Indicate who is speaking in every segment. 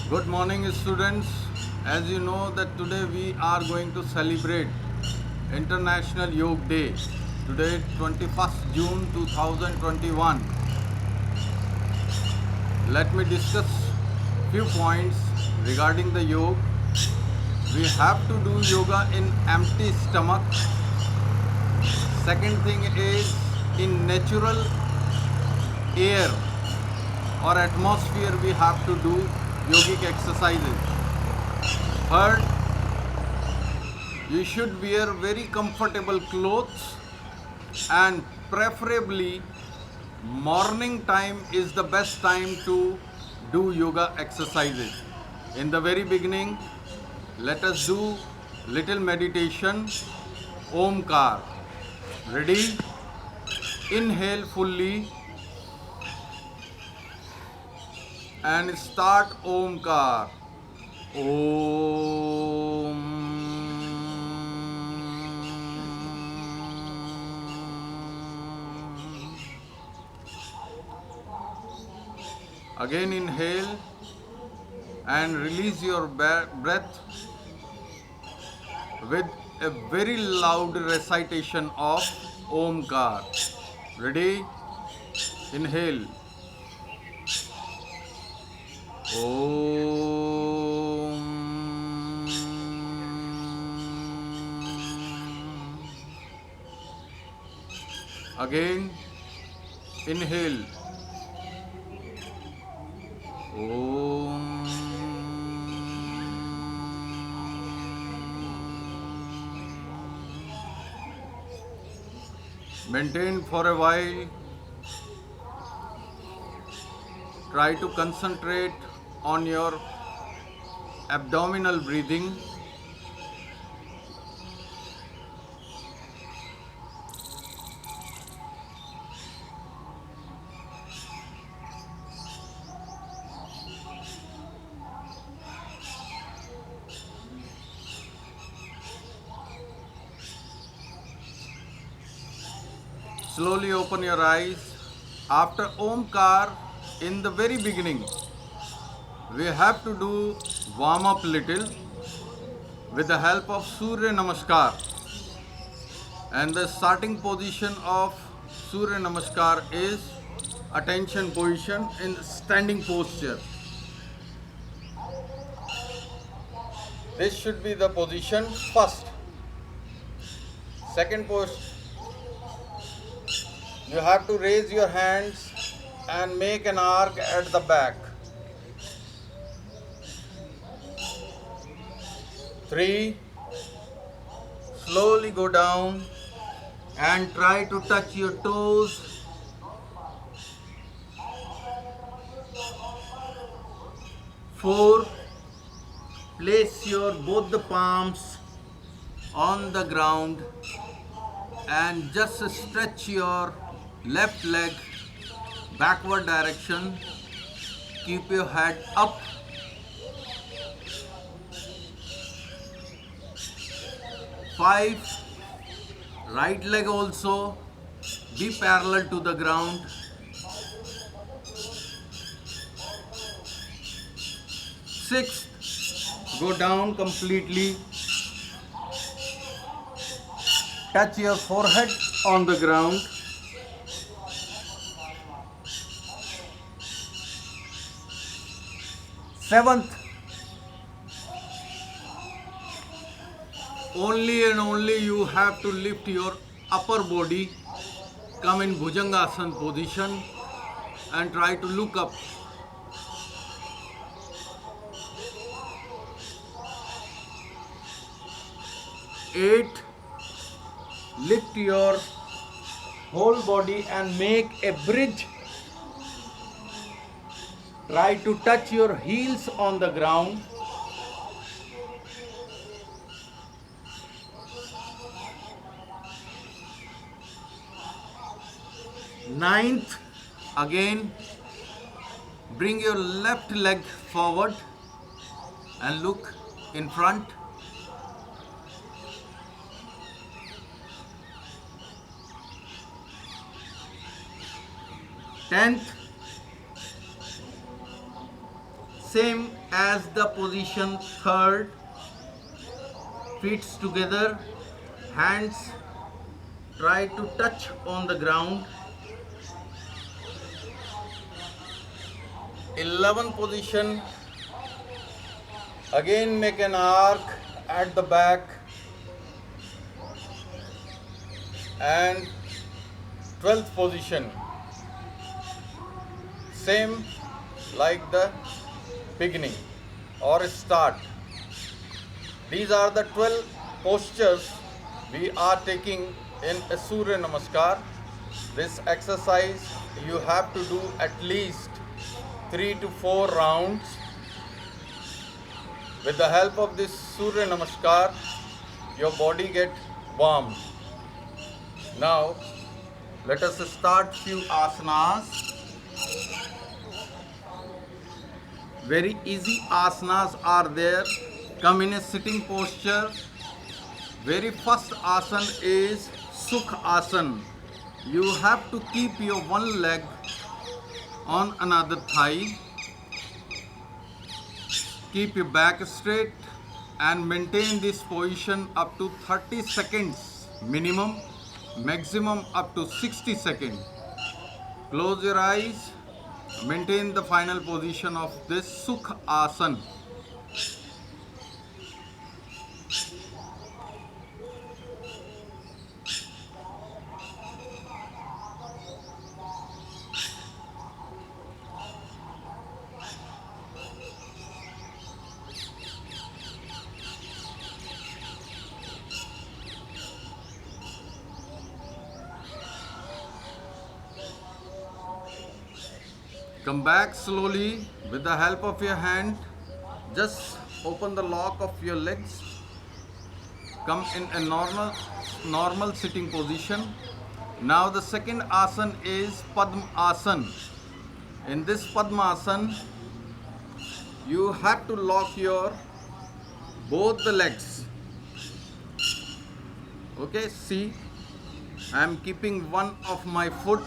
Speaker 1: Good morning, students. As you know that today we are going to celebrate International Yoga Day. Today, 21st June 2021. Let me discuss few points regarding the yoga. We have to do yoga in empty stomach. Second thing is in natural air or atmosphere we have to do yogic exercises. Third, you should wear very comfortable clothes and preferably morning time is the best time to do yoga exercises. In the very beginning, let us do little meditation. Omkar. Ready? Inhale fully and start Omkar. Om. Again inhale and release your breath with a very loud recitation of Omkar. Ready? Inhale. Om. Again, inhale. Om. Maintain for a while. Try to concentrate on your abdominal breathing. Slowly open your eyes. After Omkar, in the very beginning, we have to do warm up little with the help of Surya Namaskar. And the starting position of Surya Namaskar is attention position in standing posture. This should be the position first. Second pose, you have to raise your hands and make an arc at the back. 3, slowly go down and try to touch your toes. 4, place your both the palms on the ground and just stretch your left leg backward direction. Keep your head up. 5, right leg also be parallel to the ground. 6, go down completely. Touch your forehead on the ground. 7th, only and only you have to lift your upper body, come in Bhujangasana position and try to look up. 8, lift your whole body and make a bridge. Try to touch your heels on the ground. 9th, again bring your left leg forward and look in front. 10th, Same as the position third, feet together, hands try to touch on the ground. 11 position, again make an arc at the back, and 12th position, same like the beginning or start. These are the 12 postures we are taking in a Surya Namaskar. This exercise you have to do at least 3 to 4 rounds. With the help of this Surya Namaskar, your body get warm. Now, let us start few asanas. Very easy asanas are there. Come in a sitting posture. Very first asana is Sukh Asana. You have to keep your one leg on another thigh. Keep your back straight and maintain this position up to 30 seconds minimum, maximum up to 60 seconds. Close your eyes. Maintain the final position of this Sukh Asana. Come back slowly with the help of your hand. Just open the lock of your legs. Come in a normal sitting position. Now the second asana is Padma Asana. In this Padma Asana, you have to lock your both the legs. Okay, see, I am keeping one of my foot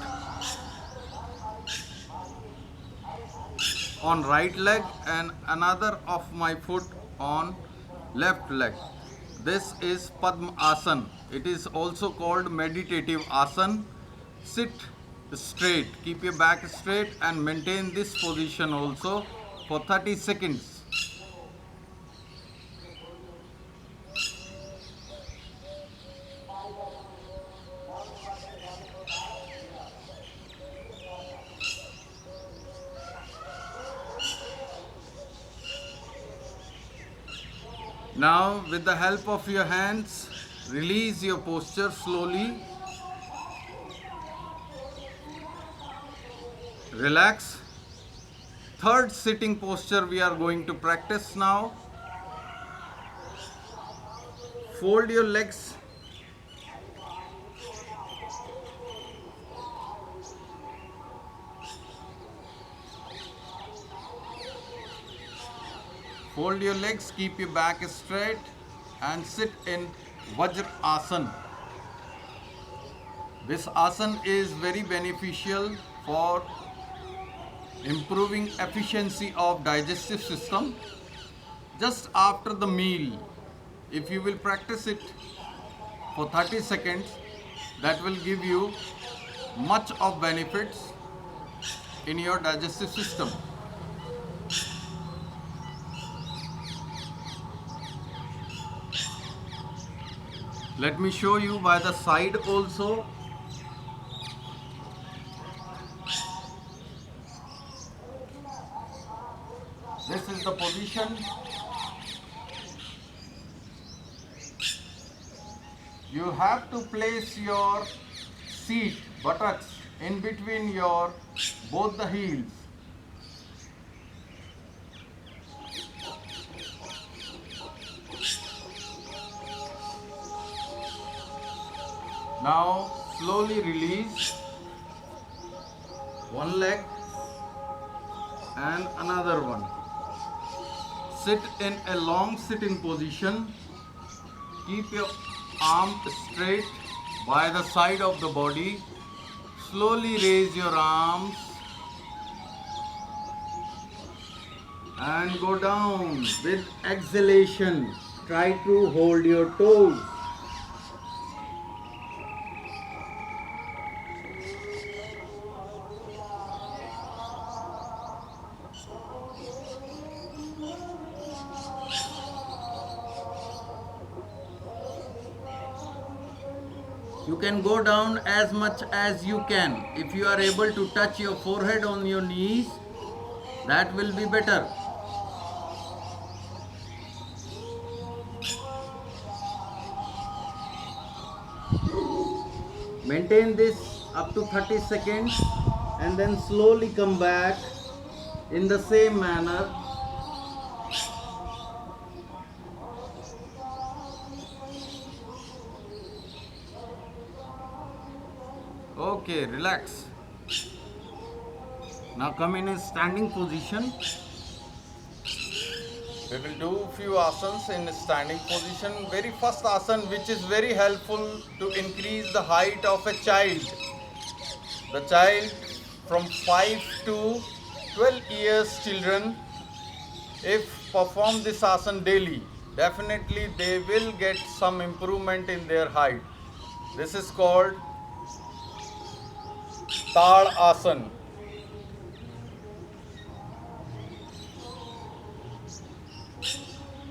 Speaker 1: on right leg and another of my foot on left leg. This is Padma Asana. It is also called meditative asana. Sit straight, keep your back straight and maintain this position also for 30 seconds. Now, with the help of your hands, release your posture slowly. Relax. Third sitting posture we are going to practice now. Fold your legs. Fold your legs, keep your back straight and sit in Vajra Asana. This asana is very beneficial for improving efficiency of digestive system. Just after the meal, if you will practice it for 30 seconds, that will give you much of benefits in your digestive system. Let me show you by the side also. This is the position. You have to place your seat, buttocks, in between your both the heels. Now slowly release one leg and another one. Sit in a long sitting position. Keep your arm straight by the side of the body. Slowly raise your arms. and go down with exhalation. Try to hold your toes. You can go down as much as you can. If you are able to touch your forehead on your knees, that will be better. Maintain this up to 30 seconds and then slowly come back in the same manner. Okay, relax. Now come in a standing position. We will do few asanas in standing position. Very first asana, which is very helpful to increase the height of a child. The child from 5 to 12 years children, if perform this asana daily, definitely they will get some improvement in their height. This is called Tal Asana.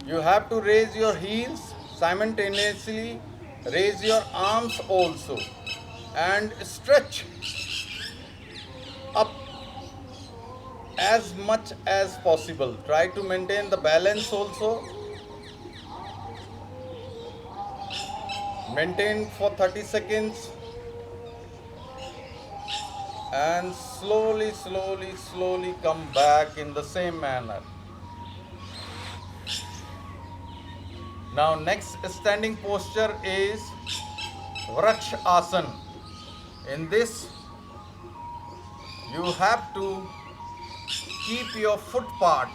Speaker 1: You have to raise your heels, simultaneously raise your arms also, and stretch up as much as possible. Try to maintain the balance also. Maintain for 30 seconds and slowly come back in the same manner. Now next standing posture is Vraksh Asana. In this you have to keep your foot part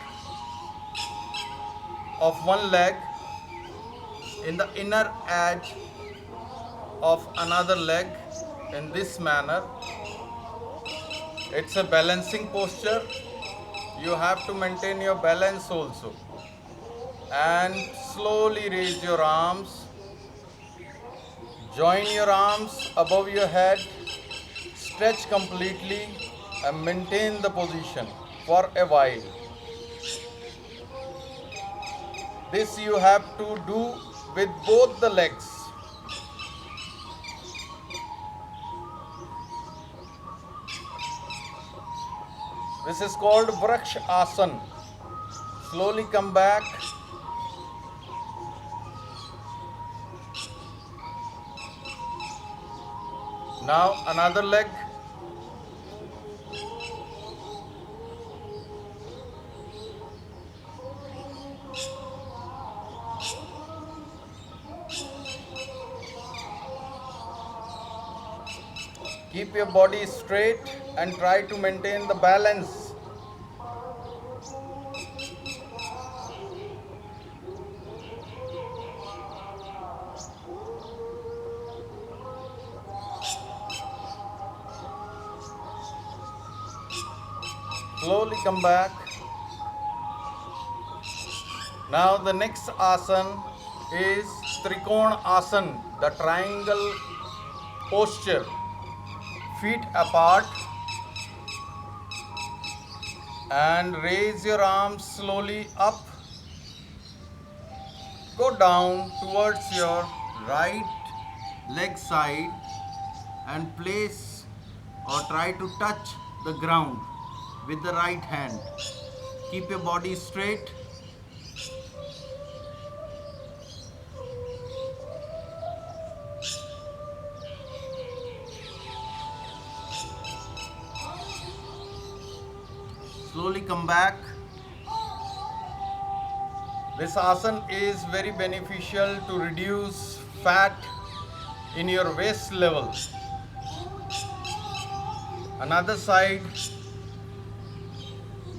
Speaker 1: of one leg in the inner edge of another leg in this manner. It's a balancing posture. You have to maintain your balance also. And slowly raise your arms. Join your arms above your head. Stretch completely and maintain the position for a while. This you have to do with both the legs. This is called Vraksh Asana. Slowly come back. Now another leg. Keep your body straight and try to maintain the balance. Slowly come back. Now the next asana is Trikona Asana, the triangle posture. Feet apart and raise your arms slowly up. Go down towards your right leg side and place or try to touch the ground with the right hand. Keep your body straight. Slowly come back. This asana is very beneficial to reduce fat in your waist level. Another side,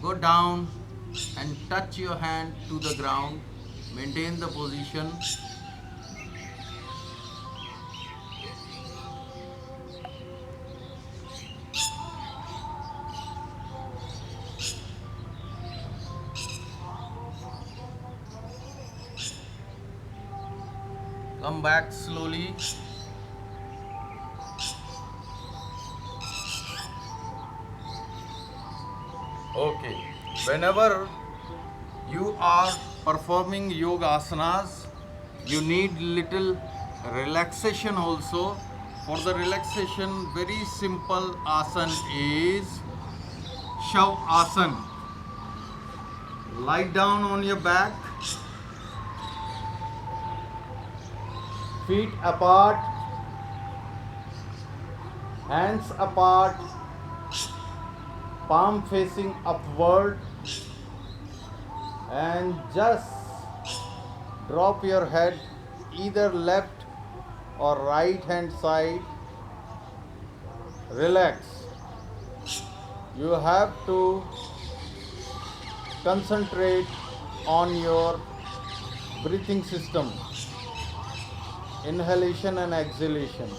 Speaker 1: go down and touch your hand to the ground. Maintain the position. Come back slowly. Okay. Whenever you are performing yoga asanas, you need little relaxation also. For the relaxation, very simple asan is Shav Asan. Lie down on your back, feet apart, hands apart, palm facing upward, and just drop your head either left or right hand side. Relax. You have to concentrate on your breathing system, inhalation and exhalation.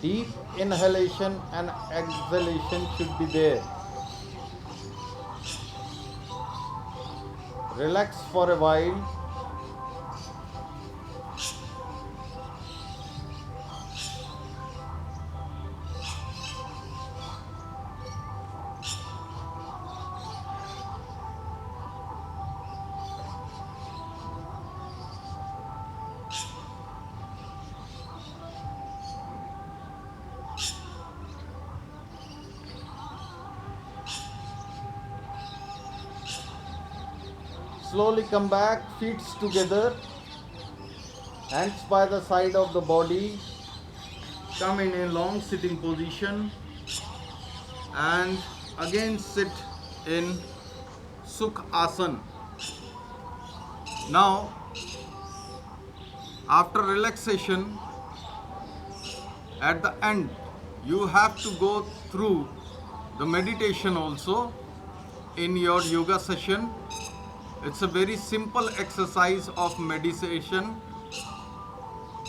Speaker 1: Deep inhalation and exhalation should be there. Relax for a while. Slowly come back, feet together, hands by the side of the body. Come in a long sitting position and again sit in Sukh Asan. Now, after relaxation, at the end, you have to go through the meditation also in your yoga session. It's a very simple exercise of meditation.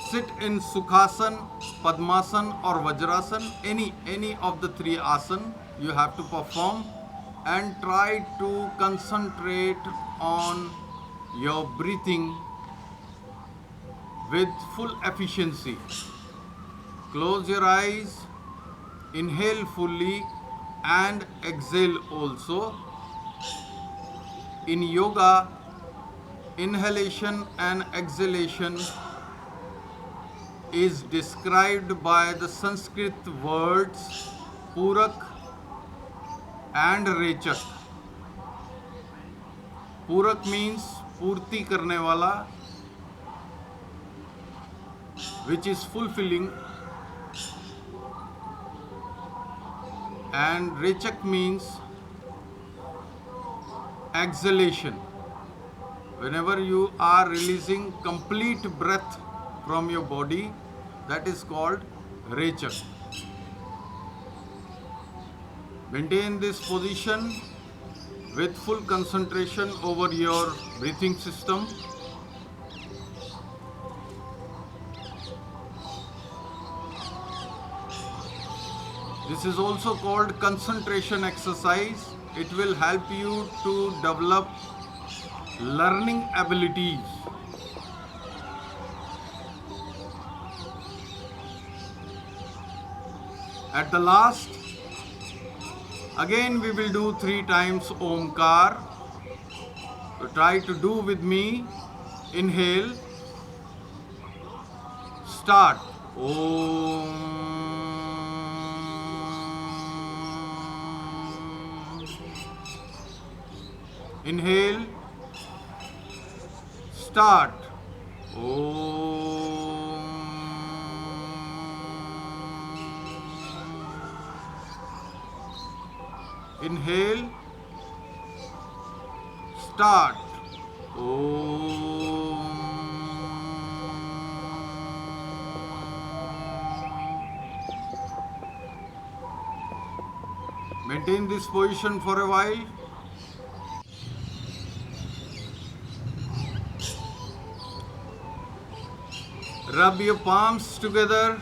Speaker 1: Sit in Sukhasan, Padmasan or Vajrasan, any of the three asan you have to perform, and try to concentrate on your breathing with full efficiency. Close your eyes, inhale fully and exhale also. In yoga, inhalation and exhalation is described by the Sanskrit words Purak and Rechak. Purak means Purti karne wala, which is fulfilling, and Rechak means exhalation. Whenever you are releasing complete breath from your body, that is called Rechak. Maintain this position with full concentration over your breathing system. This is also called concentration exercise. It will help you to develop learning abilities. At the last, again we will do 3 times Omkar. So try to do with me. Inhale. Start. Om. Inhale. Start. Om. Inhale. Start. Om. Maintain this position for a while. Rub your palms together.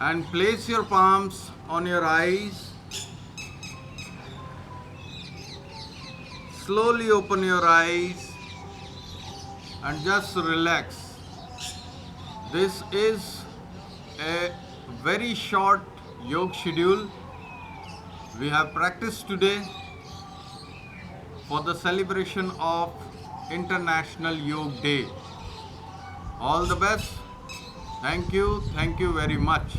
Speaker 1: And place your palms on your eyes. slowly open your eyes and just relax. This is a very short yoga schedule we have practiced today for the celebration of International Yoga Day. All the best. Thank you very much.